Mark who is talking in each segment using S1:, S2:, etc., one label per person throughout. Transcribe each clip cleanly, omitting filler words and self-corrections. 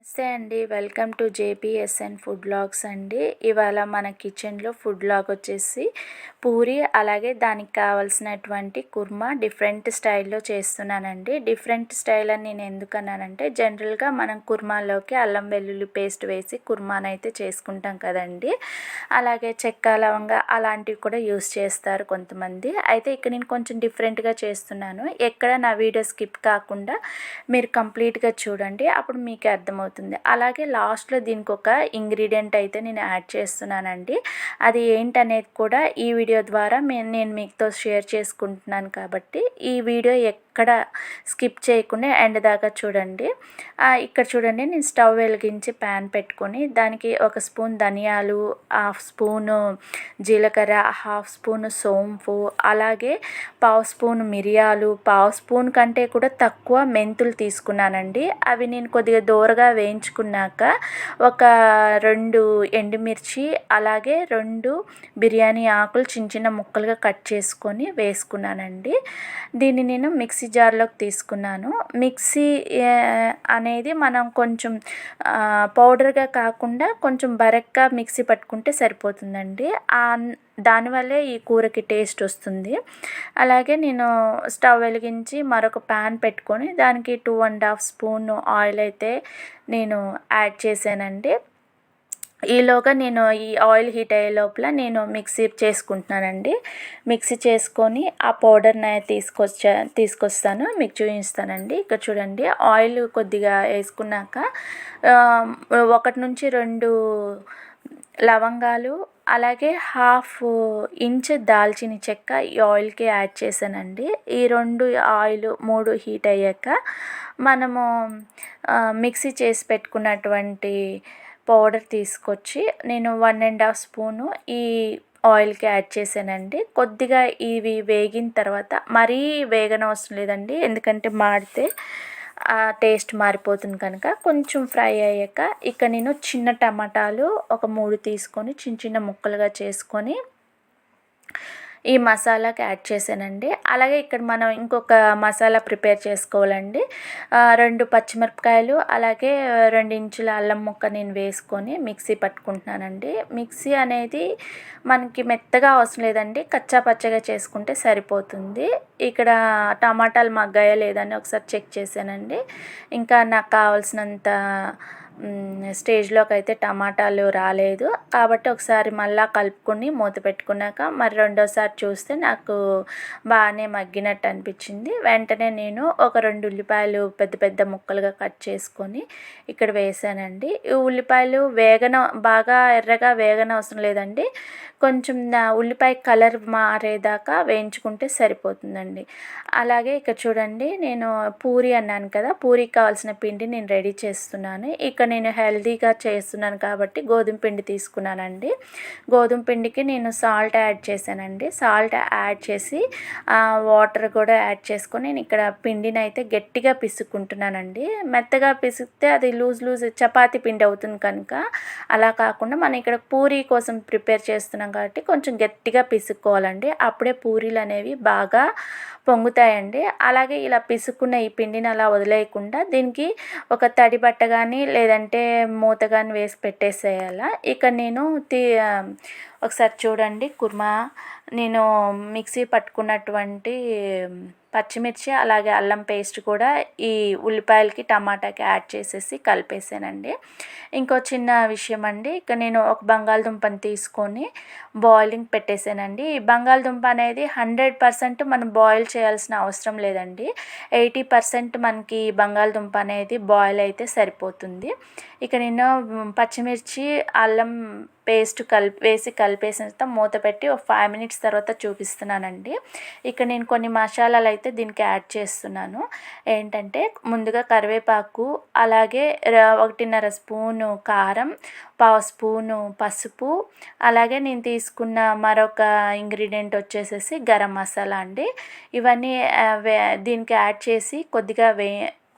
S1: నమస్తే అండి. Welcome to జేపీఎస్ఎన్ food vlogs అండి. ఇవాళ మన కిచెన్లో ఫుడ్ వ్లాగ్ వచ్చేసి పూరి, అలాగే దానికి కావాల్సినటువంటి కుర్మా డిఫరెంట్ స్టైల్లో చేస్తున్నానండి. డిఫరెంట్ స్టైల్ అని నేను ఎందుకన్నానంటే, జనరల్గా మనం కుర్మాలోకి అల్లం వెల్లుల్లి పేస్ట్ వేసి కుర్మానైతే చేసుకుంటాం కదండి. అలాగే చెక్క లవంగ అలాంటివి కూడా యూస్ చేస్తారు కొంతమంది. అయితే ఇక్కడ నేను కొంచెం డిఫరెంట్గా చేస్తున్నాను. ఎక్కడ నా వీడియో స్కిప్ కాకుండా మీరు కంప్లీట్గా చూడండి, అప్పుడు మీకు అర్థమవుతుంది. అలాగే లాస్ట్లో దీనికి ఒక ఇంగ్రీడియంట్ అయితే నేను యాడ్ చేస్తున్నానండి. అది ఏంటనేది కూడా ఈ వీడియో ద్వారా నేను మీతో షేర్ చేసుకుంటున్నాను కాబట్టి ఈ వీడియో ఎక్కడ స్కిప్ చేయకుండా ఎండ్ దాకా చూడండి. ఇక్కడ చూడండి, నేను స్టవ్ వెలిగించి ప్యాన్ పెట్టుకొని దానికి ఒక స్పూన్ ధనియాలు, హాఫ్ స్పూను జీలకర్ర, హాఫ్ స్పూను సోంపు, అలాగే పావు స్పూన్ మిరియాలు, పావు స్పూన్ కంటే కూడా తక్కువ మెంతులు తీసుకున్నానండి. అవి నేను కొద్దిగా దోరగా వేయించుకున్నాక ఒక 2 ఎండుమిర్చి, అలాగే 2 బిర్యానీ ఆకులు చిన్న చిన్న ముక్కలుగా కట్ చేసుకొని వేసుకున్నానండి. దీన్ని నేను మిక్సీ జార్లోకి తీసుకున్నాను. మిక్సీ అనేది మనం కొంచెం పౌడర్గా కాకుండా కొంచెం బరక్గా మిక్సీ పట్టుకుంటే సరిపోతుందండి. దానివల్లే ఈ కూరకి టేస్ట్ వస్తుంది. అలాగే నేను స్టవ్ వెలిగించి మరొక ప్యాన్ పెట్టుకొని దానికి 2.5 స్పూన్ ఆయిల్ అయితే నేను యాడ్ చేశానండి. ఈలోగా నేను ఈ ఆయిల్ హీట్ అయ్యే లోపల నేను మిక్సీ చేసుకుంటున్నానండి. మిక్సీ చేసుకొని ఆ పౌడర్ని తీసుకొస్తాను, మీకు చూపిస్తానండి. ఇక్కడ చూడండి, ఆయిల్ కొద్దిగా వేసుకున్నాక 1 నుంచి 2 లవంగాలు, అలాగే హాఫ్ ఇంచ్ దాల్చిన చెక్క ఈ ఆయిల్కి యాడ్ చేశానండి. ఈ 3 హీట్ అయ్యాక మనము మిక్సీ చేసి పెట్టుకున్నటువంటి పౌడర్ తీసుకొచ్చి నేను 1.5 స్పూను ఈ ఆయిల్కి యాడ్ చేశానండి. కొద్దిగా ఇవి వేగిన తర్వాత, మరీ వేగనవసరం లేదండి, ఎందుకంటే మాడితే టేస్ట్ మారిపోతుంది కనుక. కొంచెం ఫ్రై అయ్యాక ఇక నేను చిన్న టమాటాలు ఒక 3 తీసుకొని చిన్న చిన్న ముక్కలుగా చేసుకొని ఈ మసాలాకి యాడ్ చేశానండి. అలాగే ఇక్కడ మనం ఇంకొక మసాలా ప్రిపేర్ చేసుకోవాలండి. 2 పచ్చిమిరపకాయలు, అలాగే 2 ఇంచుల అల్లం ముక్క నేను వేసుకొని మిక్సీ పట్టుకుంటున్నానండి. మిక్సీ అనేది మనకి మెత్తగా అవసరం లేదండి, కచ్చా పచ్చగా చేసుకుంటే సరిపోతుంది. ఇక్కడ టమాటాలు మగ్గాయా లేదని ఒకసారి చెక్ చేశానండి. ఇంకా నాకు కావాల్సినంత స్టేజ్లోకి అయితే టమాటాలు రాలేదు కాబట్టి ఒకసారి మళ్ళీ కలుపుకొని మూత పెట్టుకున్నాక మరి రెండోసారి చూస్తే నాకు బాగానే మగ్గినట్టు అనిపించింది. వెంటనే నేను ఒక 2 ఉల్లిపాయలు పెద్ద పెద్ద ముక్కలుగా కట్ చేసుకొని ఇక్కడ వేసానండి. ఈ ఉల్లిపాయలు బాగా ఎర్రగా వేగనవసరం లేదండి, కొంచెం ఉల్లిపాయ కలర్ మారేదాకా వేయించుకుంటే సరిపోతుందండి. అలాగే ఇక్కడ చూడండి, నేను పూరి అన్నాను కదా, పూరికి కావాల్సిన పిండి నేను రెడీ చేస్తున్నాను. ఇక నేను హెల్తీగా చేస్తున్నాను కాబట్టి గోధుమ పిండి తీసుకున్నానండి. గోధుమ పిండికి నేను సాల్ట్ యాడ్ చేశానండి. సాల్ట్ యాడ్ చేసి వాటర్ కూడా యాడ్ చేసుకొని నేను ఇక్కడ పిండిని అయితే గట్టిగా పిసుక్కుంటున్నానండి. మెత్తగా పిసికితే అది లూజ్ చపాతీ పిండి అవుతుంది కనుక అలా కాకుండా మనం ఇక్కడ పూరీ కోసం ప్రిపేర్ చేస్తున్నాం కాబట్టి కొంచెం గట్టిగా పిసుక్కోవాలండి. అప్పుడే పూరీలు అనేవి బాగా పొంగుతాయండి. అలాగే ఇలా పిసుక్కున్న ఈ పిండిని అలా వదిలేయకుండా దీనికి ఒక తడి బట్ట కానీ లేదంటే మూత కానీ వేసి పెట్టేసేయాల. ఇక నేను ఒకసారి చూడండి, కుర్మా నేను మిక్సీ పట్టుకున్నటువంటి పచ్చిమిర్చి, అలాగే అల్లం పేస్ట్ కూడా ఈ ఉల్లిపాయలకి టమాటాకి యాడ్ చేసేసి కలిపేసానండి. ఇంకో చిన్న విషయం అండి, ఇక నేను ఒక బంగాళదుంపని తీసుకొని బాయిలింగ్ పెట్టేసానండి. ఈ బంగాళదుంప అనేది 100% మనం బాయిల్ చేయాల్సిన అవసరం లేదండి. 80% మనకి బంగాళదుంప అనేది బాయిల్ అయితే సరిపోతుంది. ఇక నేను పచ్చిమిర్చి అల్లం పేస్ట్ వేసి కలిపేసిన తర్వాత మూత పెట్టి ఒక 5 మినిట్స్ తర్వాత చూపిస్తున్నానండి. ఇక నేను కొన్ని మసాలాలు అయితే దీనికి యాడ్ చేస్తున్నాను. ఏంటంటే ముందుగా కరివేపాకు, అలాగే 1.5 స్పూను కారం, పావు స్పూను పసుపు, అలాగే నేను తీసుకున్న మరొక ఇంగ్రీడియంట్ వచ్చేసేసి గరం మసాలా అండి. ఇవన్నీ దీనికి యాడ్ చేసి కొద్దిగా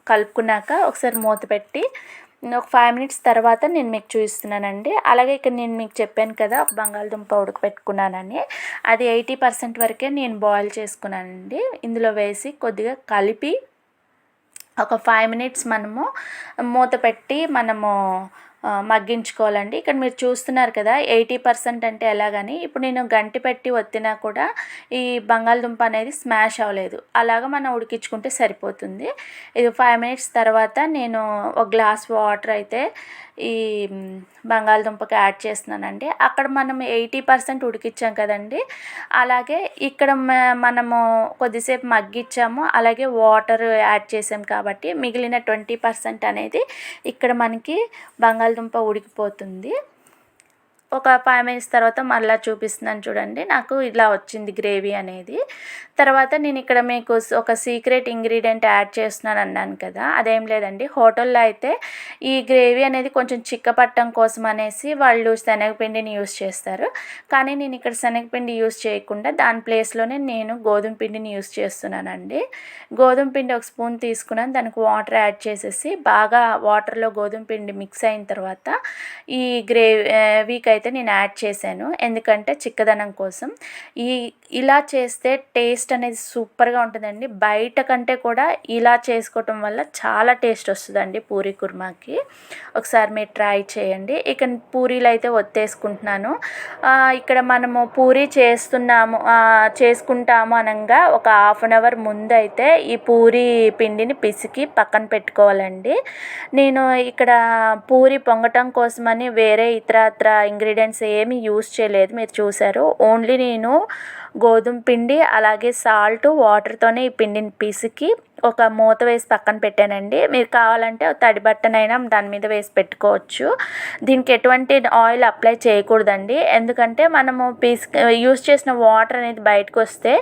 S1: కలుపుకున్నాక ఒకసారి మూత పెట్టి ఒక 5 మినిట్స్ తర్వాత నేను మీకు చూపిస్తున్నానండి. అలాగే ఇక్కడ నేను మీకు చెప్పాను కదా, ఒక బంగాళదుంప ఉడకపెట్టుకున్నానని, అది 80% వరకే నేను బాయిల్ చేసుకున్నానండి. ఇందులో వేసి కొద్దిగా కలిపి ఒక 5 మినిట్స్ మనము మూత పెట్టి మనము మగ్గించుకోవాలండి. ఇక్కడ మీరు చూస్తున్నారు కదా 80% అంటే ఎలాగని. ఇప్పుడు నేను గంటి పెట్టి ఒత్తినా కూడా ఈ బంగాళదుంప అనేది స్మాష్ అవ్వలేదు. అలాగా మనం ఉడికించుకుంటే సరిపోతుంది. ఇది 5 మినిట్స్ తర్వాత నేను ఒక గ్లాస్ వాటర్ అయితే ఈ బంగాళదుంపకి యాడ్ చేస్తున్నానండి. అక్కడ మనం 80% ఉడికించాం కదండి, అలాగే ఇక్కడ మనము కొద్దిసేపు మగ్గించాము, అలాగే వాటర్ యాడ్ చేసాం కాబట్టి మిగిలిన 20% అనేది ఇక్కడ మనకి బంగాళదుంప ఉడికిపోతుంది. ఒక 5 మినిట్స్ తర్వాత మళ్ళీ చూపిస్తున్నాను చూడండి. నాకు ఇలా వచ్చింది గ్రేవీ అనేది. తర్వాత నేను ఇక్కడ మీకు ఒక సీక్రెట్ ఇంగ్రీడియంట్ యాడ్ చేస్తున్నాను అన్నాను కదా, అదేం లేదండి. హోటల్లో అయితే ఈ గ్రేవీ అనేది కొంచెం చిక్కపట్టడం కోసం అనేసి వాళ్ళు శనగపిండిని యూస్ చేస్తారు. కానీ నేను ఇక్కడ శనగపిండి యూస్ చేయకుండా దాని ప్లేస్లోనే నేను గోధుమ పిండిని యూస్ చేస్తున్నానండి. గోధుమ పిండి ఒక స్పూన్ తీసుకున్నాను, దానికి వాటర్ యాడ్ చేసేసి బాగా వాటర్లో గోధుమ పిండి మిక్స్ అయిన తర్వాత ఈ గ్రేవీకి అయితే నేను యాడ్ చేశాను, ఎందుకంటే చిక్కదనం కోసం. ఇలా చేస్తే టేస్ట్ అనేది సూపర్గా ఉంటుందండి. బయట కంటే కూడా ఇలా చేసుకోవటం వల్ల చాలా టేస్ట్ వస్తుందండి పూరీ కుర్మాకి. ఒకసారి మీరు ట్రై చేయండి. ఇక పూరీలు అయితే ఒత్తేసుకుంటున్నాను. ఇక్కడ మనము పూరీ చేసుకుంటాము అనగా ఒక 1/2 అవర్ ముందు అయితే ఈ పూరీ పిండిని పిసికి పక్కన పెట్టుకోవాలండి. నేను ఇక్కడ పూరీ పొంగటం కోసమని వేరే ఇతరత్ర ఇంగ్రీడియంట్స్ ఏమీ యూస్ చేయలేదు, మీరు చూసారు. ఓన్లీ నేను గోధుమ పిండి అలాగే సాల్ట్ వాటర్తోనే ఈ పిండిని పిసికి ఒక మూత వేసి పక్కన పెట్టానండి. మీరు కావాలంటే తడి బట్టనైనా దాని మీద వేసి పెట్టుకోవచ్చు. దీనికి ఎటువంటి ఆయిల్ అప్లై చేయకూడదండి, ఎందుకంటే మనము యూస్ చేసిన వాటర్ అనేది బయటకు వస్తే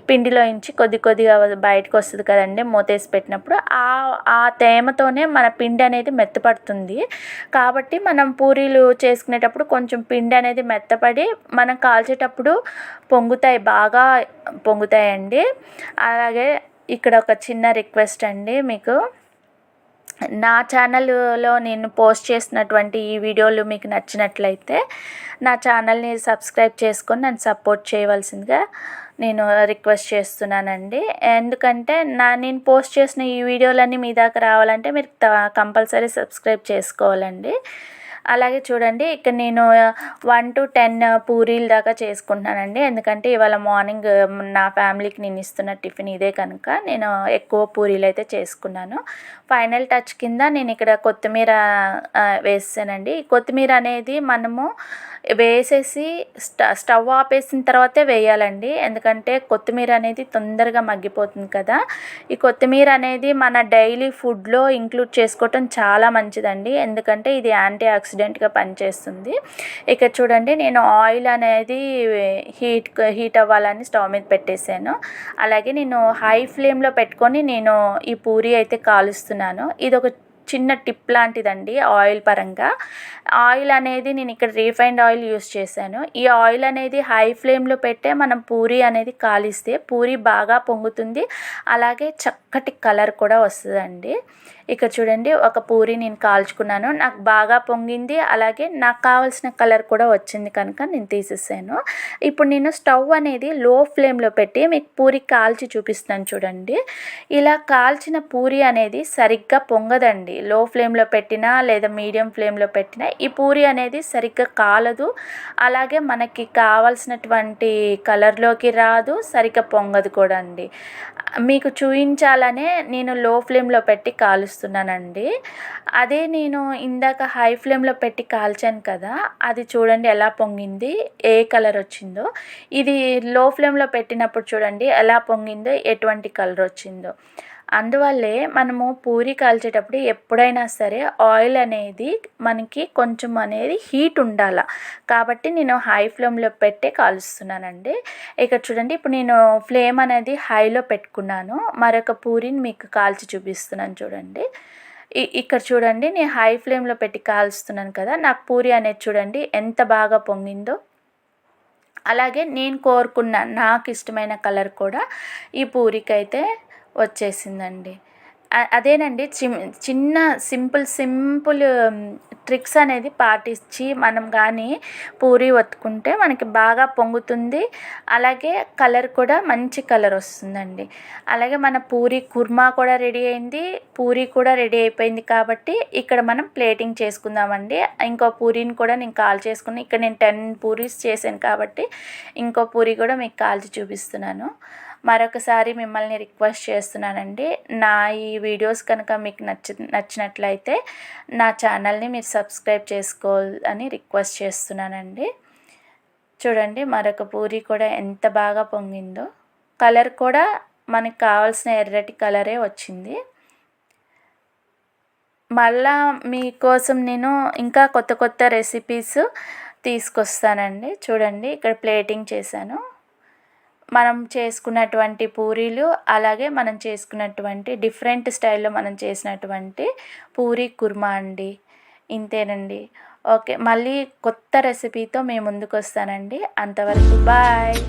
S1: పిండిలో నుంచి కొద్దిగా బయటకు వస్తుంది కదండి మూత వేసి పెట్టినప్పుడు. ఆ తేమతోనే మన పిండి అనేది మెత్తపడుతుంది. కాబట్టి మనం పూరీలు చేసుకునేటప్పుడు కొంచెం పిండి అనేది మెత్తపడి మనం కాల్చేటప్పుడు బాగా పొంగుతాయండి. అలాగే ఇక్కడ ఒక చిన్న రిక్వెస్ట్ అండి, మీకు నా ఛానల్లో నేను పోస్ట్ చేసినటువంటి ఈ వీడియోలు మీకు నచ్చినట్లయితే నా ఛానల్ని సబ్స్క్రైబ్ చేసుకొని నన్ను సపోర్ట్ చేయవలసిందిగా నేను రిక్వెస్ట్ చేస్తున్నానండి. ఎందుకంటే నేను పోస్ట్ చేసిన ఈ వీడియోలన్నీ మీ దాకా రావాలంటే మీరు కంపల్సరీ సబ్స్క్రైబ్ చేసుకోవాలండి. అలాగే చూడండి, ఇక్కడ నేను 1 to 10 పూరీల దాకా చేసుకుంటున్నానండి. ఎందుకంటే ఇవాళ మార్నింగ్ నా ఫ్యామిలీకి నేను ఇస్తున్న టిఫిన్ ఇదే కనుక నేను ఎక్కువ పూరీలు అయితే చేసుకున్నాను. ఫైనల్ టచ్ కింద నేను ఇక్కడ కొత్తిమీర వేసానండి. ఈ కొత్తిమీర అనేది మనము వేసేసి స్టవ్ ఆపేసిన తర్వాతే వేయాలండి, ఎందుకంటే కొత్తిమీర అనేది తొందరగా మగ్గిపోతుంది కదా. ఈ కొత్తిమీర అనేది మన డైలీ ఫుడ్లో ఇంక్లూడ్ చేసుకోవటం చాలా మంచిదండి, ఎందుకంటే ఇది యాంటీ ఆక్సిడెంట్గా పనిచేస్తుంది. ఇక చూడండి, నేను ఆయిల్ అనేది హీట్ అవ్వాలని స్టవ్ మీద పెట్టేశాను. అలాగే నేను హై ఫ్లేమ్లో పెట్టుకొని నేను ఈ పూరీ అయితే కాలుస్తున్నాను. ఇది ఒక చిన్న టిప్ లాంటిదండి ఆయిల్ పరంగా. ఆయిల్ అనేది నేను ఇక్కడ రీఫైండ్ ఆయిల్ యూస్ చేశాను. ఈ ఆయిల్ అనేది హై ఫ్లేమ్లో పెట్టే మనం పూరీ అనేది కాలిస్తే పూరీ బాగా పొంగుతుంది, అలాగే చక్కటి కలర్ కూడా వస్తుందండి. ఇక్కడ చూడండి, ఒక పూరీ నేను కాల్చుకున్నాను, నాకు బాగా పొంగింది, అలాగే నాకు కావాల్సిన కలర్ కూడా వచ్చింది కనుక నేను తీసేసాను. ఇప్పుడు నేను స్టవ్ అనేది లో ఫ్లేమ్లో పెట్టి మీకు పూరీ కాల్చి చూపిస్తాను చూడండి. ఇలా కాల్చిన పూరీ అనేది సరిగ్గా పొంగదండి. లో ఫ్లేమ్లో పెట్టినా లేదా మీడియం ఫ్లేమ్లో పెట్టినా ఈ పూరీ అనేది సరిగ్గా కాలదు, అలాగే మనకి కావాల్సినటువంటి కలర్లోకి రాదు, సరిగ్గా పొంగదు కూడా అండి. మీకు చూపించాలనే నేను లో ఫ్లేమ్లో పెట్టి కాలుస్తున్నానండి. అదే నేను ఇందాక హై ఫ్లేమ్లో పెట్టి కాల్చాను కదా, అది చూడండి ఎలా పొంగింది, ఏ కలర్ వచ్చిందో. ఇది లో ఫ్లేమ్లో పెట్టినప్పుడు చూడండి ఎలా పొంగిందో, ఎటువంటి కలర్ వచ్చిందో. అందువల్లే మనము పూరీ కాల్చేటప్పుడు ఎప్పుడైనా సరే ఆయిల్ అనేది మనకి కొంచెం అనేది హీట్ ఉండాలి, కాబట్టి నేను హై ఫ్లేమ్లో పెట్టే కాలుస్తున్నానండి. ఇక్కడ చూడండి, ఇప్పుడు నేను ఫ్లేమ్ అనేది హైలో పెట్టుకున్నాను. మరొక పూరీని మీకు కాల్చి చూపిస్తున్నాను చూడండి. ఇక్కడ చూడండి, నేను హై ఫ్లేమ్లో పెట్టి కాల్స్తున్నాను కదా, నాకు పూరీ అనేది చూడండి ఎంత బాగా పొంగిందో. అలాగే నేను కోరుకున్న నాకు ఇష్టమైన కలర్ కూడా ఈ పూరీకి అయితే వచ్చేసిందండి. అదేనండి చిన్న సింపుల్ ట్రిక్స్ అనేది పాటించి మనం కానీ పూరి ఒత్తుకుంటే మనకి బాగా పొంగుతుంది. అలాగే కలర్ కూడా మంచి కలర్ వస్తుందండి. అలాగే మన పూరి కుర్మా కూడా రెడీ అయింది. పూరి కూడా రెడీ అయిపోయింది కాబట్టి ఇక్కడ మనం ప్లేటింగ్ చేసుకుందామండి. ఇంకో పూరీని కూడా నేను కాల్ చేసుకుని ఇక్కడ నేను 10 పూరీస్ చేశాను కాబట్టి ఇంకో పూరి కూడా మీకు కాల్చి చూపిస్తున్నాను. మరొకసారి మిమ్మల్ని రిక్వెస్ట్ చేస్తున్నానండి, నా ఈ వీడియోస్ కనుక మీకు నచ్చినట్లయితే నా ఛానల్ని మీరు సబ్స్క్రైబ్ చేసుకోవాలని రిక్వెస్ట్ చేస్తున్నానండి. చూడండి మరొక పూరి కూడా ఎంత బాగా పొంగిందో. కలర్ కూడా మనకు కావాల్సిన ఎర్రటి కలరే వచ్చింది. మళ్ళా మీకోసం నేను ఇంకా కొత్త కొత్త రెసిపీస్ తీసుకొస్తానండి. చూడండి ఇక్కడ ప్లేటింగ్ చేశాను. మనం చేసుకున్నటువంటి పూరీలు, అలాగే మనం చేసుకున్నటువంటి డిఫరెంట్ స్టైల్లో మనం చేసినటువంటి పూరీ కుర్మా అండి. ఇంతేనండి. ఓకే, మళ్ళీ కొత్త రెసిపీతో మీ ముందుకు వస్తానండి. అంతవరకు బాయ్.